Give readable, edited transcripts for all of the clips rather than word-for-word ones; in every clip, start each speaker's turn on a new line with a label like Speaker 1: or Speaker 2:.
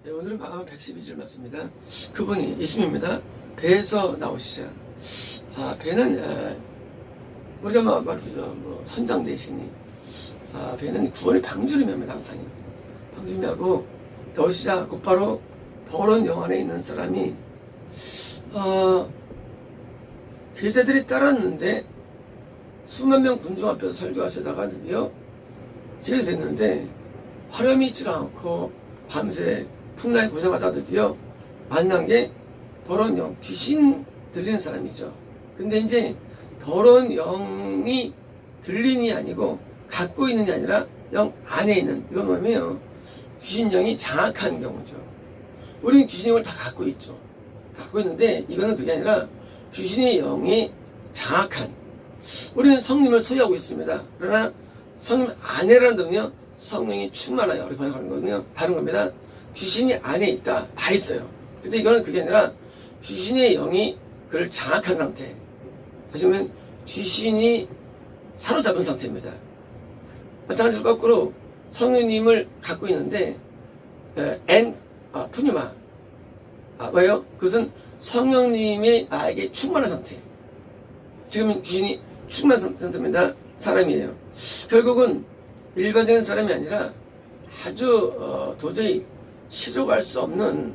Speaker 1: 네, 오늘은 마가음 112절 맞습니다. 그분이 예수님입니다. 배에서 나오시자. 배는 우리가 말하죠. 선장 대신이 배는 구원의 방주림입니다. 항상 방주림하고 나오시자 곧바로 더러운 영 안에 있는 사람이 제자들이 따랐는데 수만 명 군중 앞에서 설교하시다가 드디어 제가 됐는데 화렴이 있지가 않고 밤새 풍랑에 고생하다 드디어 만난 게 더러운 영, 귀신 들리는 사람이죠. 근데 이제 더러운 영이 들리니 아니고 갖고 있는 게 아니라 영 안에 있는, 이건 뭐냐면 귀신 영이 장악한 경우죠. 우리는 귀신 영을 다 갖고 있죠. 갖고 있는데 이거는 그게 아니라 귀신의 영이 장악한, 우리는 성령을 소유하고 있습니다. 그러나 성령 안에라는 점은요, 성령이 충만하여 이렇게 번역하는 거거든요. 다른 겁니다. 귀신이 안에 있다, 다 있어요. 근데 이거는 그게 아니라 귀신의 영이 그를 장악한 상태, 다시 말하면 귀신이 사로잡은 상태입니다. 마찬가지로 거꾸로 성령님을 갖고 있는데 푸뉴마, 왜요? 그것은 성령님의 나에게 충만한 상태, 지금 귀신이 충만한 상태입니다. 사람이에요. 결국은 일반적인 사람이 아니라 아주 도저히 치료할 수 없는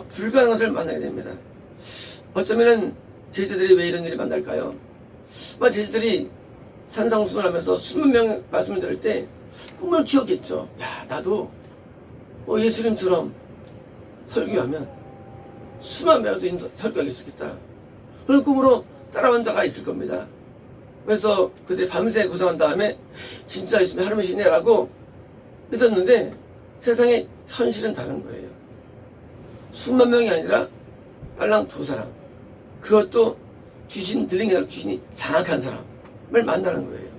Speaker 1: 불가능한 것을 만나게 됩니다. 어쩌면은 제자들이 왜 이런 일을 만날까요? 제자들이 산상수훈을 하면서 수만 명 말씀을 들을 때 꿈을 키웠겠죠. 야, 나도 예수님처럼 설교하면 수만 명에서 설교하기 있었겠다. 그런 꿈으로 따라온 자가 있을 겁니다. 그래서 그때 밤새 구성한 다음에 진짜 예수님이 하나님이시네라고 믿었는데 세상의 현실은 다른 거예요. 수만 명이 아니라 딸랑 2사람, 그것도 귀신 들린 게 아니라 귀신이 장악한 사람을 만나는 거예요.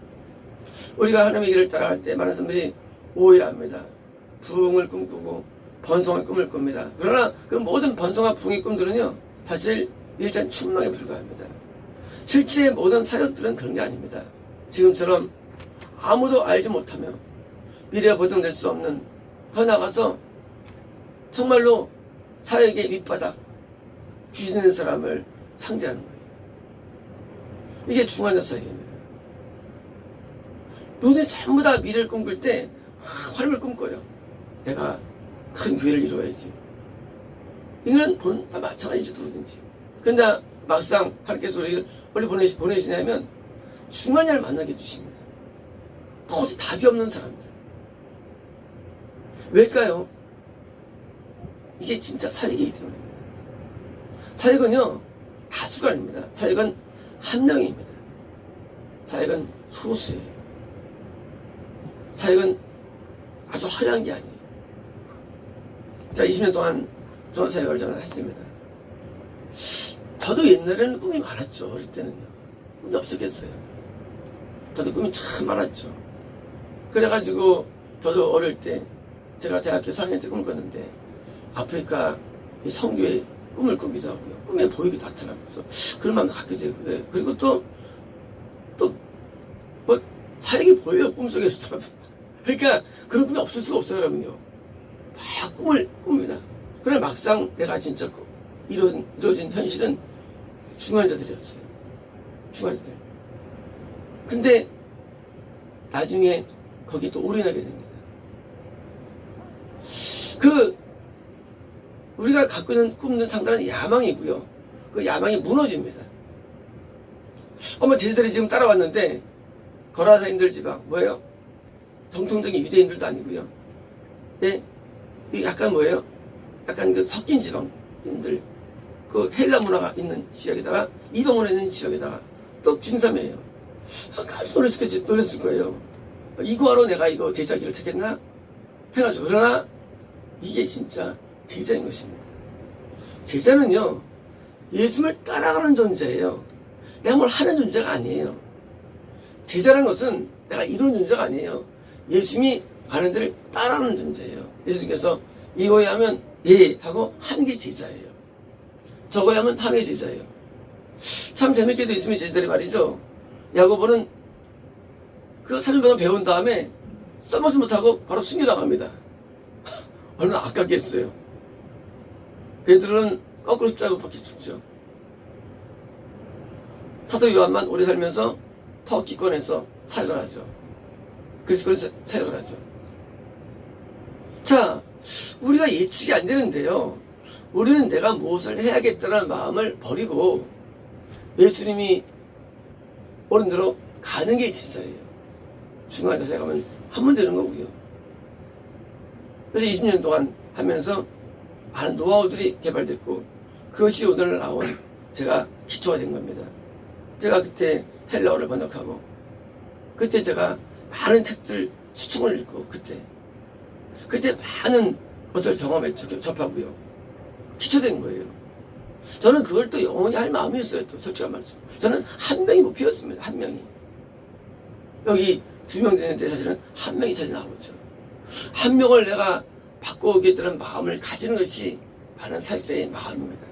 Speaker 1: 우리가 하나님의 길을 따라갈 때 많은 사람들이 오해합니다. 부흥을 꿈꾸고 번성의 꿈을 꿉니다. 그러나 그 모든 번성과 부흥의 꿈들은요, 사실 일단 춘망에 불과합니다. 실제 모든 사역들은 그런 게 아닙니다. 지금처럼 아무도 알지 못하며 미래가 보장될 수 없는, 더 나가서 정말로 사역의 밑바닥, 귀신 있는 사람을 상대하는 거예요. 이게 중환자 사역입니다. 눈이 전부 다 미래를 꿈꿀 때 활을 꿈꿔요. 내가 큰 교회를 이루어야지. 이거는 다 마찬가지죠, 누구든지. 근데 막상 하나님께서 우리를 원래 보내시냐면 중환자를 만나게 해주십니다. 도저히 답이 없는 사람들. 왜일까요? 이게 진짜 사역이기 때문입니다. 사역은요, 다수가 아닙니다. 사역은 한 명입니다. 사역은 소수예요. 사역은 아주 화려한 게 아니에요. 제가 20년 동안 중앙 사역을 저는 했습니다. 저도 옛날에는 꿈이 많았죠. 어릴 때는요. 꿈이 없었겠어요. 저도 꿈이 참 많았죠. 그래가지고 저도 어릴 때 제가 대학교 4학년 때 꿈을 꿨는데 아프리카 이 선교의 꿈을 꾸기도 하고요. 꿈에 보이기도 하더라고요. 그래서 그런 마음도 갖게 되고, 그리고 또 사역이 보여요. 꿈속에서도. 그러니까 그런 꿈이 없을 수가 없어요, 여러분요. 막 꿈을 꿉니다. 그러나 막상 내가 진짜 이루어진 현실은 중환자들이었어요. 중환자들. 근데 나중에 거기에 또 올인하게 됩니다. 우리가 갖고 있는 꿈은 상당한 야망이고요. 그 야망이 무너집니다. 제자들이 지금 따라왔는데 거라사인들 지방, 뭐예요? 정통적인 유대인들도 아니고요. 예? 약간 뭐예요? 약간 그 섞인 지방인들, 그 헬라 문화가 있는 지역에다가 이방 문화 있는 지역에다가 또 중3이에요. 깜짝 놀랐을 거예요. 이거 하러 내가 이거 제자기를 택했나? 해가지고. 그러나 이게 진짜 제자인 것입니다. 제자는요, 예수님을 따라가는 존재예요. 내가 뭘 하는 존재가 아니에요. 제자라는 것은 내가 이런 존재가 아니에요. 예수님이 가는 데를 따라하는 존재예요. 예수님께서 이거에 하면 예 하고 하는 게 제자예요. 저거에 하면 하는 게 제자예요. 참 재밌게도 예수님의 제자들이 말이죠, 야고보는 그 3년 동안 배운 다음에 써먹지 못하고 바로 순교당합니다. 얼마나 아깝겠어요. 베드로는 거꾸로 십자가 못 박혀 죽죠. 사도 요한만 오래 살면서 터키권에서 사역을 하죠. 그리스도에서 사역을 하죠. 자, 우리가 예측이 안 되는데요. 우리는 내가 무엇을 해야겠다는 마음을 버리고 예수님이 오른 대로 가는 게 진짜예요. 중간에 자세히 가면 하면 되는 거고요. 그래서 20년 동안 하면서 많은 노하우들이 개발됐고 그것이 오늘 나온 제가 기초가 된 겁니다. 제가 그때 헬라어를 번역하고 그때 제가 많은 책들 수충을 읽고 그때 많은 것을 경험했죠. 접하고요. 기초된 거예요. 저는 그걸 또 영원히 할 마음이었어요. 또 솔직한 말씀. 저는 한 명이 목표였습니다. 한 명이. 여기 2명 되는데 사실은 한 명이 사실 나오죠. 한 명을 내가 바꿔오겠다는 마음을 가지는 것이 많은 사역자의 마음입니다.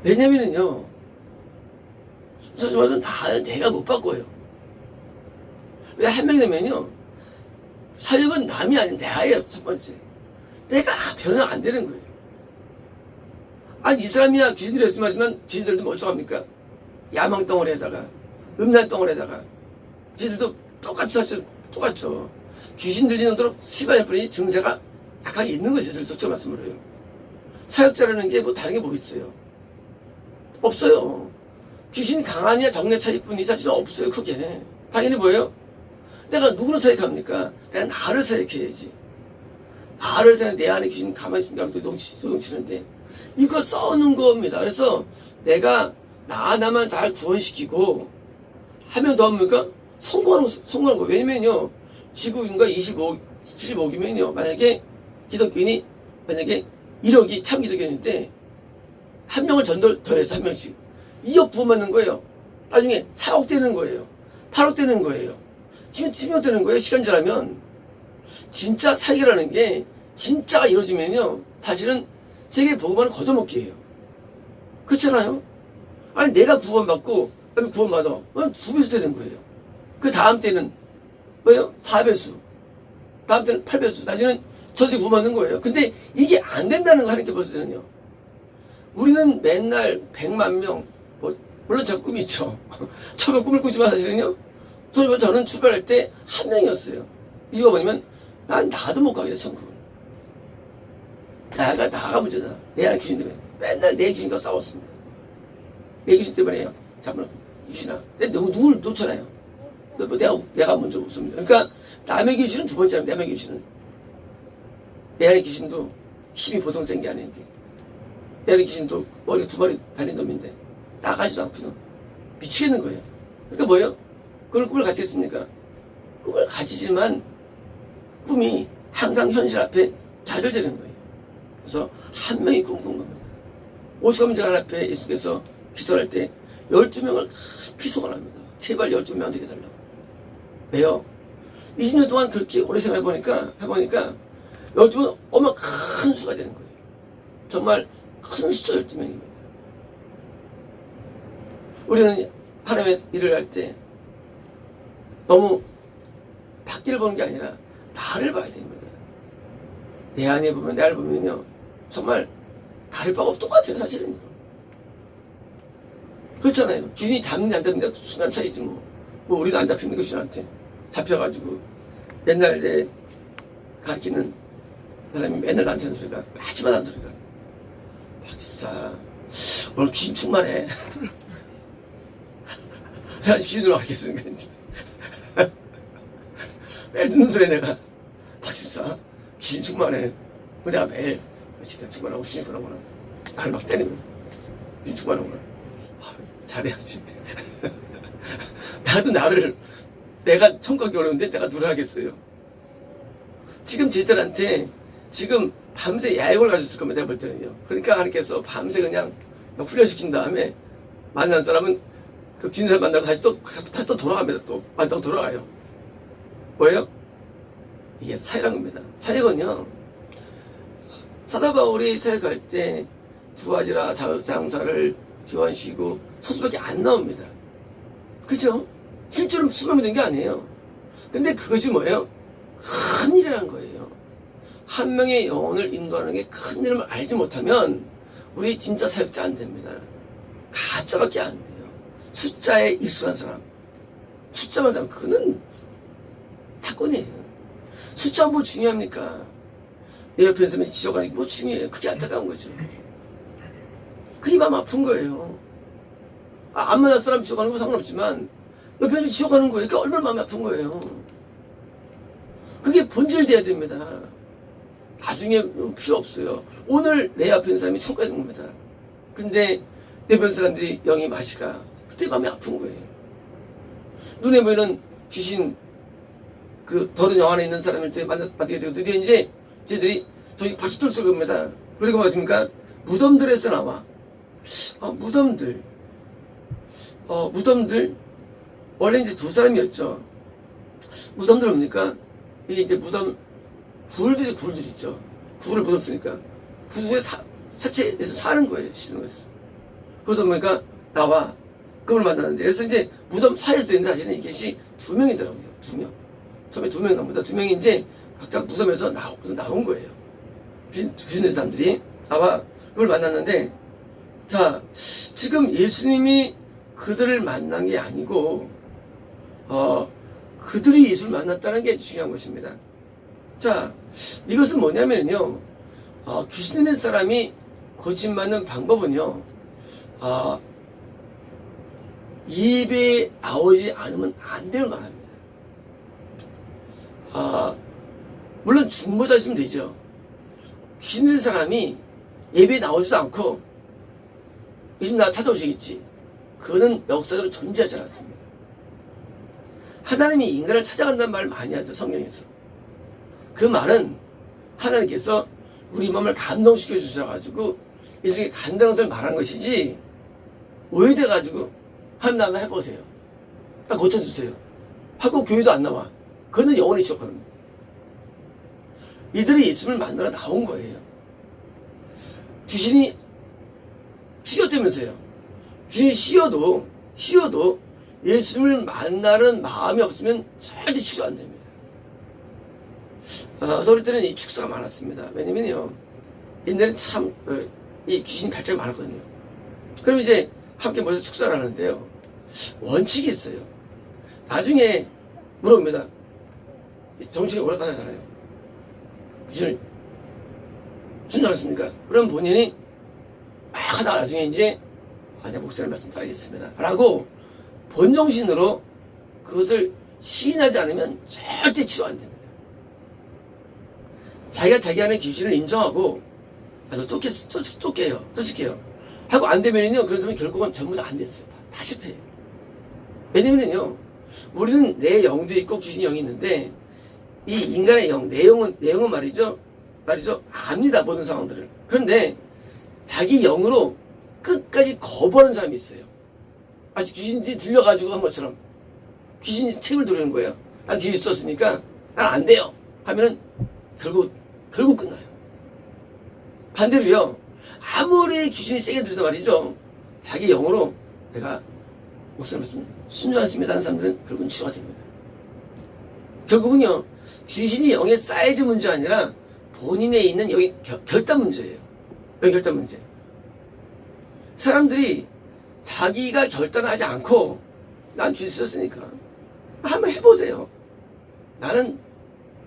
Speaker 1: 왜냐면은요, 솔직히 말해서 내가 못 바꿔요. 왜 한 명이 되면요, 사역은 남이 아닌 내가예요, 첫 번째. 내가 변화 안 되는 거예요. 아니, 이 사람이야 귀신들이 말씀하지만 귀신들도 뭐 어쩌합니까? 야망 덩어리에다가, 음란 덩어리에다가, 귀신들도 똑같죠. 귀신 들리는 대로 시바일 뿐이 증세가 약하게 있는 거죠. 솔직히 말씀을 해요. 사역자라는 게 뭐 다른 게 뭐 있어요? 없어요. 귀신이 강하냐 정례 차일 뿐이 사실 없어요. 크게. 당연히 뭐예요? 내가 누구를 사역합니까? 내가 나를 사역해야지. 나를 사역, 내 안에 귀신 가만히 있으면 소동치는데 이거 써놓은 겁니다. 그래서 내가 나만 잘 구원시키고 하면 더 합니까? 성공하는 거. 왜냐면요, 지구인가 75억이면요, 만약에 기독교인이 만약에 1억이 참 기독교인인데 한 명을 더해서 한 명씩 2억 구원받는 거예요. 나중에 4억 되는 거예요. 8억 되는 거예요. 10억 되는 거예요. 시간 지나면. 진짜 사역이라는 게 진짜가 이루어지면요, 사실은 세계 복음화는 거저먹기예요. 그렇잖아요? 아니, 내가 구원받고 그다음에 구원받아. 9배수 되는 거예요. 그 다음 때는 뭐예요? 4배수. 다음 때는 8배수. 나중에는 전세 구원받는 거예요. 근데 이게 안 된다는 거 하나님께 벌써 되는요. 우리는 맨날 100만 명, 물론 저 꿈이 있죠. 처음에 꿈을 꾸지만 사실은요, 저는 출발할 때 한 명이었어요. 이유가 뭐냐면, 나도 못 가게 돼, 천국은. 나가 문제다. 내 안에 귀신 때문에. 맨날 내 귀신과 싸웠습니다. 내 귀신 때문에요. 잠깐만, 귀신아. 누굴 놓잖아요. 내가 먼저 웃습니다. 그러니까, 남의 귀신은 두 번째로, 남의 귀신은. 내 안에 귀신도 힘이 보통 센 게 아닌데. 내 안에 귀신도 머리가 2마리 달린 놈인데. 나가지도 않거든. 미치겠는 거예요. 그러니까 뭐예요? 그걸 꿈을 가지겠습니까? 꿈을 가지지만, 꿈이 항상 현실 앞에 좌절되는 거예요. 그래서 한 명이 꿈꾼 겁니다. 오죽하면 앞에 예수께서 기도할 때 12명을 피소가 납니다. 제발 12명 되게 달라고. 왜요? 20년 동안 그렇게 오래 생각해보니까 12명 얼마나 큰 수가 되는 거예요. 정말 큰 숫자 12명입니다. 우리는 하나님의 일을 할 때 너무 밖을 보는 게 아니라 나를 봐야 됩니다. 내 안에 보면, 나를 보면요, 정말 다를 바가 똑같아요, 사실은요. 그렇잖아요. 주인이 잡는지 안 잡는지 순간 차이지 뭐. 우리도 안 잡힙니까, 주인한테. 잡혀가지고 맨날 이제 가르치는 사람이 맨날 나한테 하는 소리가, 마지막 하는 소리가, 박집사 오늘 귀신 충만해. 내가 귀신으로 가겠으니까 이제 매일 듣는 소리 내가, 박집사 귀신 충만해. 내가 매일 귀신 충만하고 귀신 충만하구나. 나를 막 때리면서 귀신 충만하구나. 잘해야지. 나도 내가 천국 가기 어려운데 내가 누를 하겠어요. 지금 제자들한테 지금 밤새 야욕을 가졌을 겁니다. 내가 볼 때는요. 그러니까 하나님께서 밤새 그냥 훈련시킨 다음에 만난 사람은 그 귀신 사람 만나고 다시 또 돌아갑니다. 또 만나고 돌아가요. 뭐예요? 이게 사역한 겁니다. 사역은요, 사도 바울이 사역할 때 두 가지라 장사를 교환시키고 소수밖에 안 나옵니다. 그죠? 실제로 수명이 된 게 아니에요. 근데 그것이 뭐예요? 큰 일이라는 거예요. 한 명의 영혼을 인도하는 게 큰 이름을 알지 못하면 우리 진짜 사역자 안 됩니다. 가짜밖에 안 돼요. 숫자에 익숙한 사람, 숫자만 사람, 그거는 사건이에요. 숫자가 뭐 중요합니까? 내 옆에 있는 사람이 지져가는 게 뭐 중요해요. 그게 안타까운 거죠. 그게 마음 아픈 거예요. 안 만날 사람 지져가는 거 상관없지만 옆에 있는 지져가는 거예요. 그게 얼마나 마음이 아픈 거예요. 그게 본질돼야 됩니다. 나중에 필요 없어요. 오늘 내 앞에 있는 사람이 축구하는 겁니다. 근데 내 옆에 있는 사람들이 영이 마시가 그때 마음이 아픈 거예요. 눈에 보이는 귀신 그 더러운 영 안에 있는 사람을 만나게 되고 드디어 이제 쟤들이 저기 박수들 쏠 겁니다. 그리고 뭐습니까? 무덤들에서 나와. 무덤들 원래 이제 두 사람이었죠. 무덤들 뭡니까? 이게 이제 무덤 굴들 있죠. 굴을 무덤 쓰니까 굴에 사체에서 사는 거예요. 쉬는 거였어. 그래서 보니까 나와 그걸 만났는데 그래서 이제 무덤 사이에서 되는데 사실은 이게 두 명이더라고요. 두 명. 처음에 두 명이 나옵니다. 두 명이 이제 각자 무덤에서 나온 거예요. 주신 사람들이 나와 그걸 만났는데 자 지금 예수님이 그들을 만난 게 아니고 그들이 예수를 만났다는 게 중요한 것입니다. 자 이것은 뭐냐면요 귀신 있는 사람이 고침받는 방법은요 입에 나오지 않으면 안 되는 말합니다. 물론 중보자 있으면 되죠. 귀신 있는 사람이 예배에 나오지도 않고 예수님 나 찾아오시겠지. 그거는 역사적으로 존재하지 않았습니다. 하나님이 인간을 찾아간다는 말을 많이 하죠. 성경에서. 그 말은 하나님께서 우리 마음을 감동시켜 주셔가지고 일종의 간당성을 말한 것이지 오해돼가지고 하나님 한번 해보세요. 고쳐주세요. 하고 교회도 안 나와. 그거는 영원히 시작하는 거예요. 이들이 예수님을 만나러 나온 거예요. 귀신이 씌었다면서요. 귀신이 씌어도 예수님을 만나는 마음이 없으면 절대 치료 안 됩니다. 어릴 때는 이 축사가 많았습니다. 왜냐면요, 옛날엔 참, 이 귀신 발작이 많았거든요. 그럼 이제 함께 모여서 축사를 하는데요. 원칙이 있어요. 나중에 물어봅니다. 정신이 오락가잖아요. 귀신을 순종했습니까? 그럼 본인이 막 하다가 나중에 이제 내 목사님 말씀 따르겠습니다. 라고 본정신으로 그것을 시인하지 않으면 절대 치료 안 됩니다. 자기가 자기 안에 귀신을 인정하고 너 쫓게요 하고 안 되면요 그런 사람이 결국은 전부 다 안 됐어요. 다 실패해요. 왜냐면요 우리는 내 영도 있고 귀신의 영이 있는데 이 인간의 영, 내용은 말이죠 압니다. 모든 상황들을. 그런데 자기 영으로 끝까지 거부하는 사람이 있어요. 아직 귀신이 들려가지고 한 것처럼 귀신이 책임을 들어오는 거예요. 난 귀신 썼으니까 난 안 돼요 하면은 결국 끝나요. 반대로요 아무리 귀신이 세게 들리단 말이죠 자기 영으로 내가 목사님 말씀 순종했습니다 하는 사람들은 결국은 치유가 됩니다. 결국은요 귀신이 영의 사이즈 문제가 아니라 본인에 있는 여기 결단 문제예요. 여기 결단 문제. 사람들이 자기가 결단하지 않고 난 귀신 썼으니까 한번 해보세요. 나는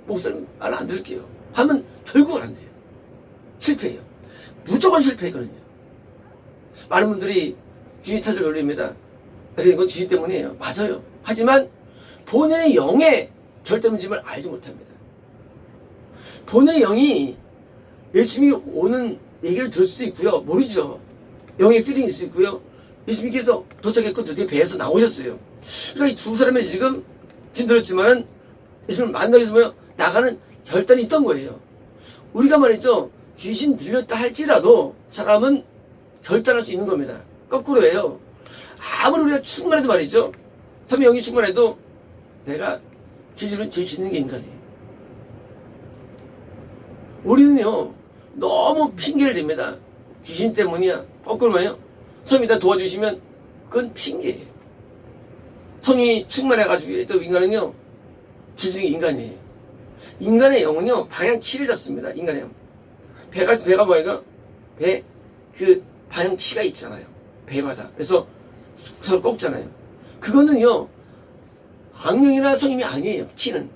Speaker 1: 목사님 말 안 들을게요 하면 결국은 안 돼요. 실패해요. 무조건 실패했거든요. 많은 분들이 귀신 탓을 돌립니다. 이건 귀신 때문이에요. 맞아요. 하지만 본인의 영의 결단 문제를 알지 못합니다. 본인의 영이 예수님이 오는 얘기를 들을 수도 있고요. 모르죠. 영의 필링이 있을 수 있고요. 예수님께서 도착했고 드디어 배에서 나오셨어요. 그러니까 이 두 사람이 지금 힘들었지만 예수님을 만나기 위해서 나가는 결단이 있던 거예요. 우리가 말이죠. 귀신 들렸다 할지라도 사람은 결단할 수 있는 겁니다. 거꾸로 해요. 아무리 우리가 충만해도 말이죠. 삼위 영이 충만해도 내가 죄를 제일 짓는 게 인간이에요. 우리는요. 너무 핑계를 댑니다. 귀신 때문이야. 거꾸로 말이요. 성이 다 도와주시면 그건 핑계예요. 성이 충만해가지고 또 인간은요. 질증이 인간이에요. 인간의 영은요, 방향 키를 잡습니다. 인간의 영. 배가 뭐예요? 배, 그 방향 키가 있잖아요. 배마다. 그래서 서로 꺾잖아요. 그거는요, 악령이나 성임이 아니에요. 키는.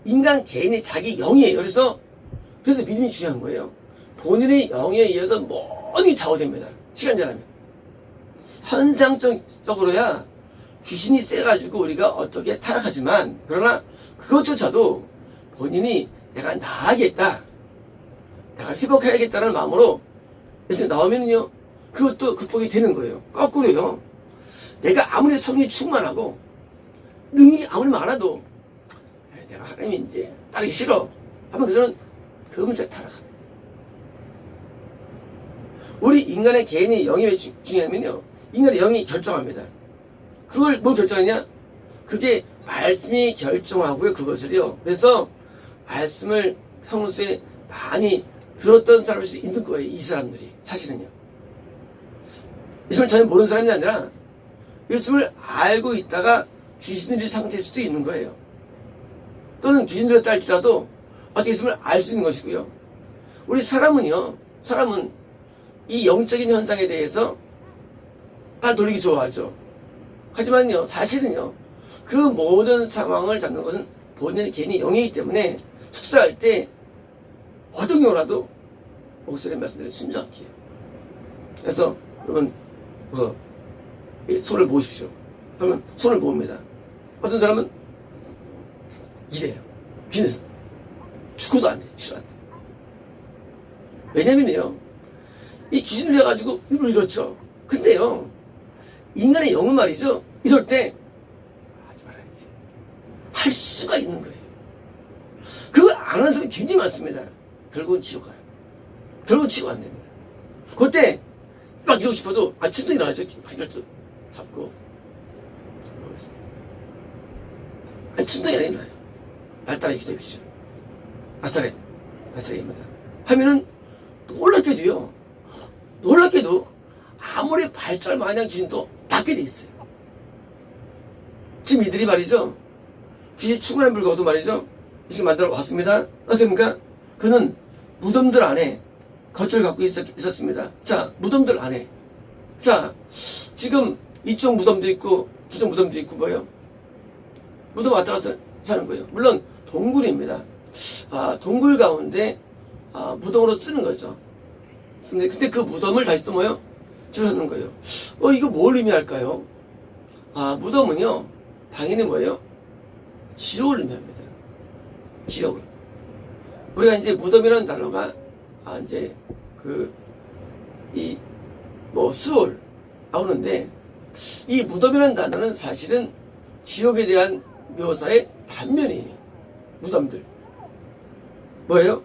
Speaker 1: 인간 개인의 자기 영이에요. 그래서 믿음이 중요한 거예요. 본인의 영에 의해서 모든 게 좌우됩니다. 시간 지나면. 현상적으로야 귀신이 세가지고 우리가 어떻게 타락하지만, 그러나 그것조차도 본인이 내가 나아야겠다, 내가 회복해야겠다는 마음으로 이렇게 나오면요, 그것도 극복이 되는 거예요. 거꾸로요, 내가 아무리 성이 충만하고 능력이 아무리 많아도 내가 하나님이 이제 따르기 싫어 하면 그저는 금세 타락합니다. 우리 인간의 개인의 영이 왜 중요하면요, 인간의 영이 결정합니다. 그걸 뭐 결정하냐? 그게 말씀이 결정하고요, 그것을요. 그래서 말씀을 평소에 많이 들었던 사람일 수 있는 거예요, 이 사람들이. 사실은요, 예수를 전혀 모르는 사람이 아니라 예수를 알고 있다가 귀신들이 상태일 수도 있는 거예요. 또는 귀신들이었다 할지라도 어떻게 예수를 알 수 있는 것이고요. 우리 사람은 이 영적인 현상에 대해서 다 돌리기 좋아하죠. 하지만요, 사실은요, 그 모든 상황을 잡는 것은 본인의 개인의 영이기 때문에 축사할 때 어떤 경우라도 목사님 말씀대로 순종할게요. 그래서 여러분, 손을 모으십시오. 그러면 손을 모읍니다. 어떤 사람은 이래요. 귀신에서 죽어도 안 돼. 죽어도 안 돼. 왜냐면요, 이 귀신을 해가지고 입을 잃었죠. 근데요, 인간의 영은 말이죠, 이럴 때 하지 말아야지 할 수가 있는 거예요. 그거 안 하는 사람이 굉장히 많습니다. 결국은 지옥 가요. 결국은 지옥 안 됩니다. 그때 막 이러고 싶어도 충동이 나가죠. 팔절도 잡고 충동이 안 일어나요. 날 따라 기도해 주시죠. 나사렛입니다 하면은 놀랍게도 아무리 발달 마냥 귀신도 낫게 돼 있어요. 지금 이들이 말이죠, 귀신 충만한 불거도 말이죠, 지금 만들어 왔습니다. 어떻습니까? 그는 무덤들 안에 거처를 갖고 있었습니다. 자, 무덤들 안에. 자, 지금 이쪽 무덤도 있고 저쪽 무덤도 있고 뭐예요? 무덤 왔다 가서 사는 거예요. 물론 동굴입니다. 동굴 가운데 무덤으로 쓰는 거죠. 근데 그 무덤을 다시 또 뭐예요? 지어놓는 거예요. 이거 뭘 의미할까요? 무덤은요, 당연히 뭐예요? 지옥을 의미합니다. 지옥을. 우리가 이제 무덤이라는 단어가 이제 수월 나오는데, 이 무덤이라는 단어는 사실은 지옥에 대한 묘사의 단면이에요. 무덤들. 뭐예요?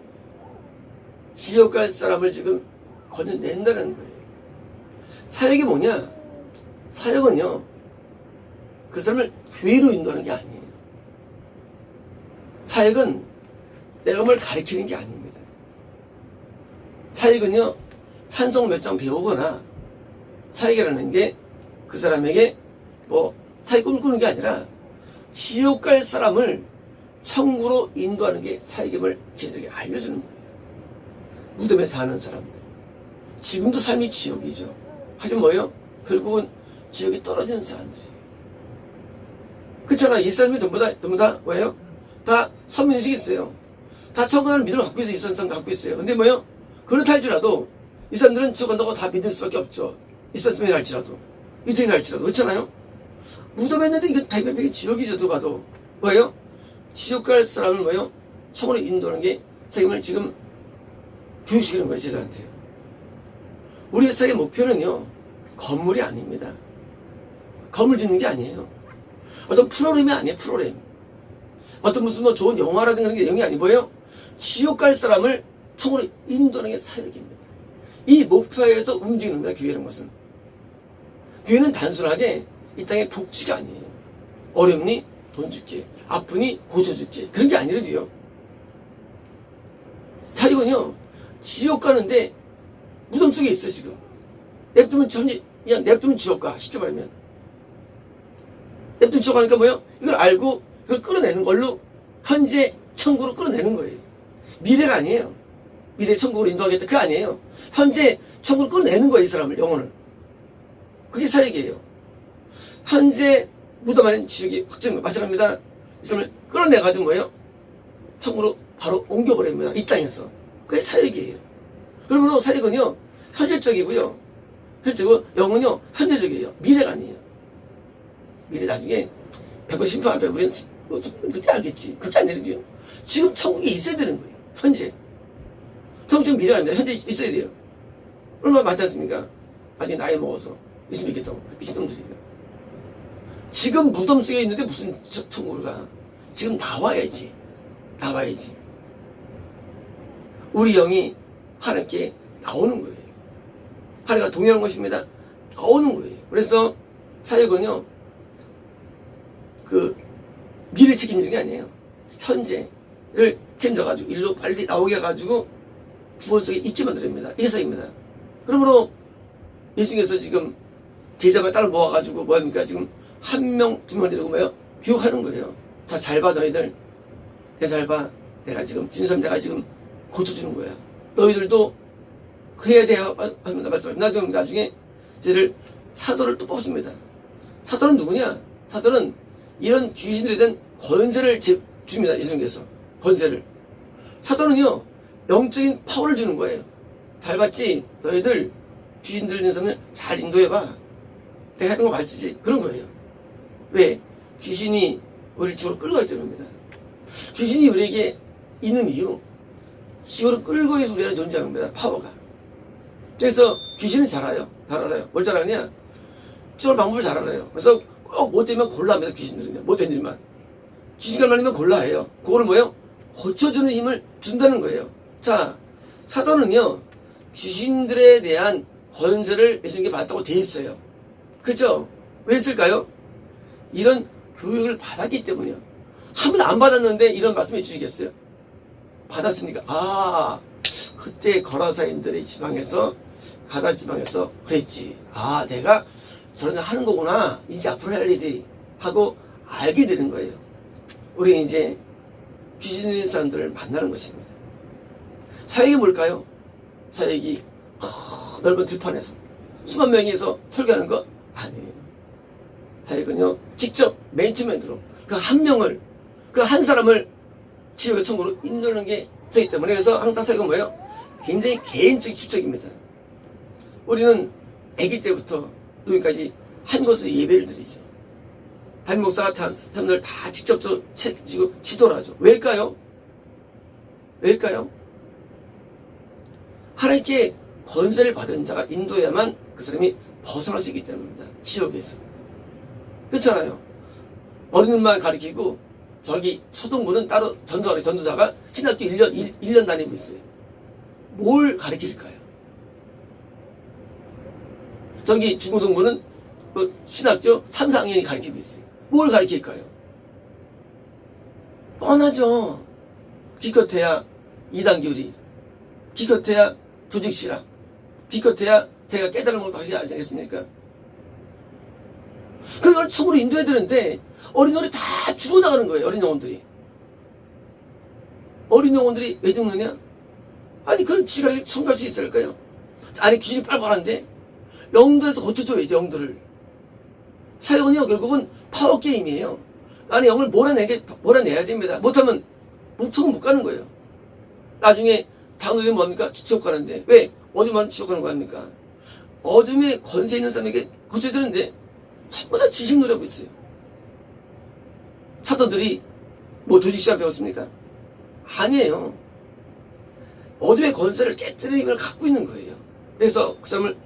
Speaker 1: 지옥 갈 사람을 지금 건져낸다는 거예요. 사역이 뭐냐? 사역은요, 그 사람을 교회로 인도하는 게 아니에요. 사역은 내가 뭘 가르치는 게 아닙니다. 사역은요, 찬송 몇 장 배우거나, 사역이라는 게 그 사람에게 사역 꿈을 꾸는 게 아니라 지옥 갈 사람을 천국으로 인도하는 게 사역임을 저희들에게 알려주는 거예요. 무덤에 사는 사람들. 지금도 삶이 지옥이죠. 하지만 뭐예요? 결국은 지옥에 떨어지는 사람들이에요. 그렇잖아. 이 사람이 전부 다 뭐예요? 다 선민의식이 있어요. 다 천국이라는 믿음을 갖고 있는 사람도 갖고 있어요. 근데 뭐예요? 그렇다 할지라도 이 사람들은 지옥 간다고 다 믿을 수밖에 없죠. 있었으면 할지라도, 이태인 할지라도. 그렇잖아요? 무덤에 있는데 이거 백백백이 지옥이죠. 누가 봐도. 뭐예요? 지옥 갈 사람을 뭐예요? 천국으로 인도하는 게 책임을 지금 교육시키는 거예요. 제들한테. 우리의 사역의 목표는요, 건물이 아닙니다. 건물 짓는 게 아니에요. 어떤 프로그램이 아니에요. 프로그램. 어떤 무슨 좋은 영화라든가 그런 게 내용이 아니 뭐예요? 지옥 갈 사람을 천국으로 인도하는 게 사역입니다. 이 목표에서 움직이는 거야, 교회라는 것은. 교회는 단순하게 이 땅의 복지가 아니에요. 어렵니? 돈 줄게. 아프니? 고쳐줄게. 그런 게 아니라도요. 사역은요, 지옥 가는데 무덤 속에 있어요, 지금. 냅두면 그냥 냅두면 지옥 가. 쉽게 말하면. 냅두면 지옥 가니까 뭐예요? 이걸 알고, 이걸 끌어내는 걸로 현재 천국으로 끌어내는 거예요. 미래가 아니에요. 미래 천국으로 인도하겠다. 그거 아니에요. 현재 천국으로 끌어내는 거예요. 이 사람을, 영혼을. 그게 사역이에요. 현재 무덤 안에 지옥이 확정 마찬가지입니다. 이 사람을 끌어내가지고 뭐예요? 천국으로 바로 옮겨버립니다. 이 땅에서. 그게 사역이에요. 그러므로 사역은요, 현실적이고요. 현실적이고, 영은요, 현재적이에요. 미래가 아니에요. 미래 나중에 100번 심판 앞에 우리는 그때 알겠지. 그때 안 되는데요. 지금 천국에 있어야 되는 거예요. 현재. 천국 미래가 아닙니다. 현재 있어야 돼요. 얼마나 많지 않습니까? 나중에 나이 먹어서 있으면 있겠다고. 미친놈들이에요. 지금 무덤 속에 있는데 무슨 천국을 가. 지금 나와야지. 나와야지. 우리 영이 하나님께 나오는 거예요. 하나님과 동행하는 것입니다. 나오는 거예요. 그래서 사역은요, 그 미래 책임지는 게 아니에요. 현재를 책임져가지고 일로 빨리 나오게 해가지고 구원 속에 있게 만들어냅니다. 이게 사역입니다. 그러므로 예수님께서 지금 제자만 따로 모아가지고 뭐합니까? 지금 한 명, 두 명 데리고 뭐예요? 교육하는 거예요. 자, 잘 봐, 너희들. 내 잘 봐. 내가 지금 주님 내가 지금 고쳐주는 거야. 너희들도 해야 돼 합니다. 말씀합니다. 나중에 쟤를 사도를 또 뽑습니다. 사도는 누구냐? 사도는 이런 귀신들에 대한 권세를 줍니다. 예수님께서. 권세를. 사도는요, 영적인 파워를 주는 거예요. 잘 봤지? 너희들 귀신 들리는 사람을 잘 인도해봐. 내가 하는 거 맞지? 그런 거예요. 왜? 귀신이 우리를 지옥으로 끌고 가기 때문입니다. 귀신이 우리에게 있는 이유, 지옥으로 끌고 가기 위해서 우리가 존재하는 겁니다. 파워가. 그래서 귀신은 잘 알아요. 잘 알아요. 뭘 잘 아냐? 지옥 방법을 잘 알아요. 그래서 꼭 못되면 골라 합니다. 귀신들은요. 못된 일만. 귀신이 말리면 골라 해요. 그거를 뭐예요? 고쳐주는 힘을 준다는 거예요. 자, 사도는요, 귀신들에 대한 권세를 예수님께 받았다고 돼 있어요. 그죠? 왜 했을까요? 이런 교육을 받았기 때문이요. 한 번도 안 받았는데 이런 말씀해 주시겠어요? 받았으니까, 아, 그때 거라사인들의 지방에서, 가다 지방에서 그랬지. 아, 내가 저런 일 하는 거구나. 이제 앞으로 할 일이 하고 알게 되는 거예요. 우리 이제 귀신 있는 사람들을 만나는 것입니다. 사역이 뭘까요? 사역이 넓은 들판에서 수만 명이서 설교하는 거 아니에요. 사역은요, 직접 맨투맨으로 그 한 명을, 그 한 사람을 지옥의 천국으로 인도하는 게 되기 때문에, 그래서 항상 사역은 뭐예요? 굉장히 개인적인 집적입니다. 우리는 아기 때부터 노인까지 한 곳에서 예배를 드리죠. 담임 목사가 사람들 다 직접적으로 책임지고 지도를 하죠. 왜일까요? 왜일까요? 하나님께 권세를 받은 자가 인도해야만 그 사람이 벗어날 수 있기 때문입니다. 지옥에서. 그렇잖아요. 어린이만 가르치고 저기 초등부는 따로 전도자가 신학교 1년 다니고 있어요. 뭘 가르칠까요? 저기 중고등부는 그 신학교 3, 4학년이 가르치고 있어요. 뭘 가르칠까요? 뻔하죠. 기껏해야 이단교리, 기껏해야 조직실학, 기껏해야 제가 깨달은 걸 하지 않겠습니까? 그걸 천국으로 인도해야 되는데 어린 영혼이 다 죽어나가는 거예요. 어린 영혼들이. 어린 영혼들이 왜 죽느냐? 아니 그런 지가 성갈 수 있을까요? 아니 귀신 빨빨한데 영들에서 고쳐줘야지. 영들을. 사역은요 결국은 파워게임이에요. 아니 영을 몰아내야 됩니다. 못하면 목청은 못 가는 거예요. 나중에 장로들이 뭡니까? 지옥 가는데. 왜? 어디만 지옥 가는 거 아닙니까? 어둠에 권세 있는 사람에게 고쳐야 되는데 전부 다 지식 노리하고 있어요. 사도들이 뭐 조직시간 배웠습니까? 아니에요. 어둠의 권세를 깨뜨리는 힘을 갖고 있는 거예요. 그래서 그 사람을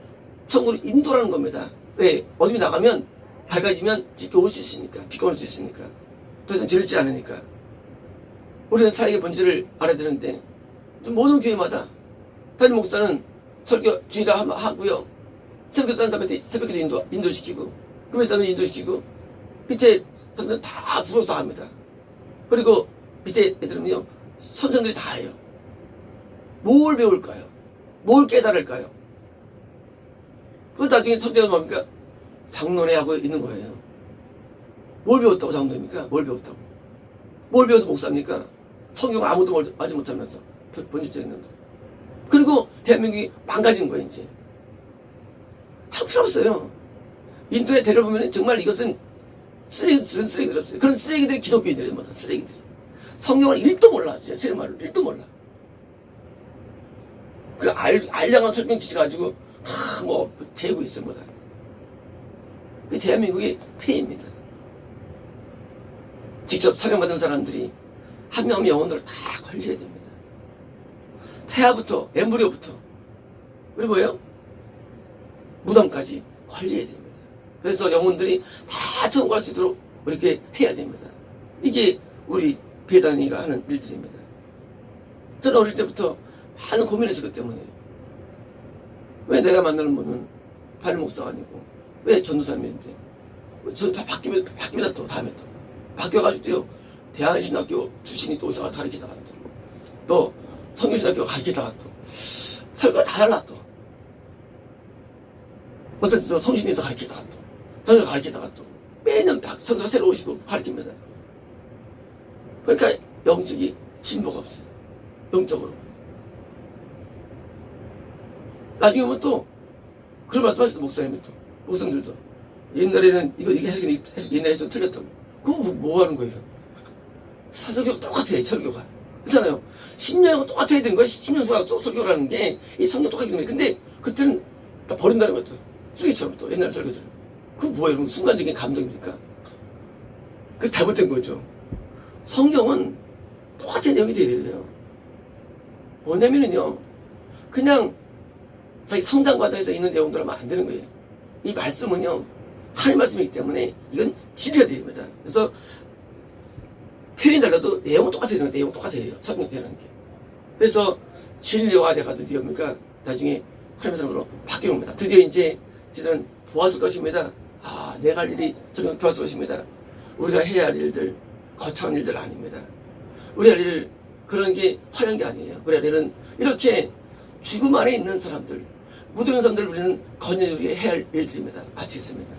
Speaker 1: 천국으로 인도하는 겁니다. 왜? 어둠이 나가면 밝아지면 지켜올 수 있으니까. 비켜올 수 있으니까. 더 이상 지르지 않으니까. 우리는 사역의 본질을 알아야 되는데 모든 교회마다 담임 목사는 설교 주일에 하고요. 새벽기도 딴 사람한테 새벽기도 인도시키고 금요일 사람을 인도시키고 밑에 사람들은 다 불어서 합니다. 그리고 밑에 애들은요 선생들이 다 해요. 뭘 배울까요? 뭘 깨달을까요? 그 나중에 선생은 뭡니까? 장로회 하고 있는 거예요. 뭘 배웠다고 장로입니까? 뭘 배웠다고? 뭘 배워서 목사입니까? 성경 아무도 알지 못하면서 본질적인 놈들. 그리고 대한민국이 망가진 거예요. 이제 할 필요 없어요. 인터넷 대를 보면 정말 이것은 쓰레기들 없어요. 그런 쓰레기들이 기독교인들이 뭐다 쓰레기들이. 성경을 1도 몰라. 진짜 제 말로 1도 몰라. 그 알량한 설경 지쳐가지고 뭐 재고 있어 뭐다. 그 대한민국의 폐해입니다. 직접 사명받은 사람들이 한 명 한 명 영혼들을 다 걸려야 됩니다. 태아부터 엠브리오부터 그리고 뭐예요? 무덤까지 걸려야 됩니다. 그래서 영혼들이 다 천국 갈 수 있도록 이렇게 해야 됩니다. 이게 우리 배단이가 하는 일들입니다. 저는 어릴 때부터 많은 고민했었기 때문에 왜 내가 만나는 분은 담임 목사가 아니고 왜 전도사님인데 저는 바뀝니다 또 다음에 또 바뀌어가지고요 대한신학교 출신이 또 오사가 가르치다가 또 성경신학교 가르치다가 또 설교가 다 달라 또 어떨 때도 성신에서 가르치다가 또 저녁 가르치다가 또 매년 선교사 새로 오시고 가르칩니다. 그러니까 영적이 진보가 없어요. 영적으로. 나중에 보면 또 그런 말씀하셨어 목사님이 또 목사님들도 옛날에는 이게 해석이 옛날에 해석 틀렸다고. 그거 뭐 하는 거예요? 사설교가 똑같아요. 설교가 그렇잖아요. 10년하고 똑같아야 되는 거예요. 10년 후하고 또 설교라는 게 이 성경 똑같기 때문에. 근데 그때는 다 버린다는 거예요. 또 쓰레기처럼 또 옛날 설교들. 그거 뭐예요? 여러분 순간적인 감동입니까? 그게 잘못된 거죠. 성경은 똑같은 내용이 돼야 돼요. 뭐냐면요 그냥 자기 성장 과정에서 있는 내용들 하면 안 되는 거예요. 이 말씀은요 하나님 말씀이기 때문에 이건 진리가 됩니다. 그래서 표현이 달라도 내용은 똑같아야 되는 거예요. 내용은 똑같아야 돼요. 성경이라는 게. 그래서 진리화돼가 드디어 뭡니까 나중에 하나님의 사람으로 바뀌는 겁니다. 드디어 이제 저는 보았을 것입니다. 아 내가 할 일이 저는 보았을 것입니다. 우리가 해야 할 일들 거창한 일들 아닙니다. 우리 할 일 그런 게 화려한 게 아니에요. 우리 할 일은 이렇게 죽음 안에 있는 사람들 무덤 있는 사람들을 우리는 건연하게 해야 할 일들입니다. 마치겠습니다.